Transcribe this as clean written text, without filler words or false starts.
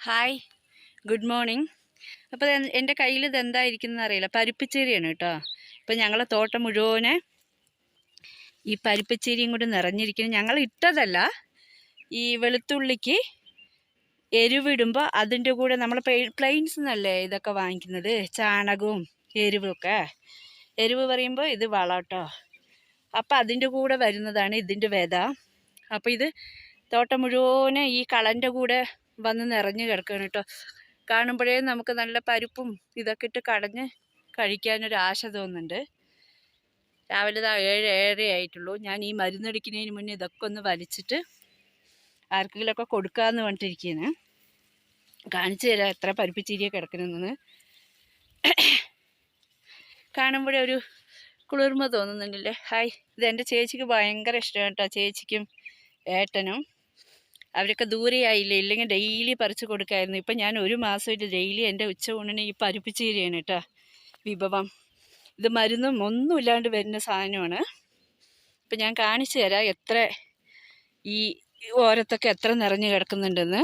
Hi, good morning. അപ്പോൾ എൻ്റെ കയ്യിൽ ഇതെന്തായിരിക്കുന്നത് അറിയില്ല, പരിപ്പച്ചേരിയാണ് കേട്ടോ. ഇപ്പം ഞങ്ങളെ തോട്ടം മുഴുവനെ ഈ പരിപ്പച്ചേരിയും കൂടി നിറഞ്ഞിരിക്കുന്നു. ഞങ്ങൾ ഇട്ടതല്ല, ഈ വെളുത്തുള്ളിക്ക് എരിവിടുമ്പോൾ അതിൻ്റെ കൂടെ നമ്മൾ പ്ലെയിൻസ് എന്നല്ലേ ഇതൊക്കെ വാങ്ങിക്കുന്നത്, ചാണകവും എരിവൊക്കെ. എരിവ് പറയുമ്പോൾ ഇത് വളം കേട്ടോ. അപ്പം അതിൻ്റെ കൂടെ വരുന്നതാണ് ഇതിൻ്റെ വിത. അപ്പോൾ ഇത് തോട്ടം മുഴുവനെ ഈ കളൻ്റെ കൂടെ വന്ന് നിറഞ്ഞു കിടക്കുകയാണ് കേട്ടോ. കാണുമ്പോഴേ നമുക്ക് നല്ല പരിപ്പും ഇതൊക്കെ ഇട്ട് കടഞ്ഞ് കഴിക്കാനൊരു ആശ തോന്നുന്നുണ്ട്. രാവിലെ 7:30 ആയിട്ടുള്ളൂ. ഞാൻ ഈ മരുന്നടിക്കുന്നതിന് മുന്നേ ഇതൊക്കെ ഒന്ന് വലിച്ചിട്ട് ആർക്കെങ്കിലുമൊക്കെ കൊടുക്കാമെന്ന് പറഞ്ഞിട്ടിരിക്കുകയാണ്. കാണിച്ചു തരാം എത്ര പരിപ്പിച്ചീരിയെ കിടക്കണമെന്ന്. കാണുമ്പോഴേ ഒരു കുളിർമ തോന്നുന്നുണ്ടല്ലേ. ഹായ്, ഇത് എൻ്റെ ചേച്ചിക്ക് ഭയങ്കര ഇഷ്ടമാണ് കേട്ടോ. ചേച്ചിക്കും ഏട്ടനും അവരൊക്കെ ദൂരെയായില്ലേ, ഇല്ലെങ്കിൽ ഡെയിലി പറിച്ച് കൊടുക്കായിരുന്നു. ഇപ്പം ഞാൻ ഒരു മാസമായിട്ട് ഡെയിലി എൻ്റെ ഉച്ചയൂണിന് ഈ പരിപ്പിച്ചീരയാണ് കേട്ടോ വിഭവം. ഇത് മരുന്നും ഒന്നുമില്ലാണ്ട് വരുന്ന സാധനമാണ്. ഇപ്പം ഞാൻ കാണിച്ചു തരാം എത്ര ഈ ഓരത്തൊക്കെ എത്ര നിറഞ്ഞു കിടക്കുന്നുണ്ടെന്ന്.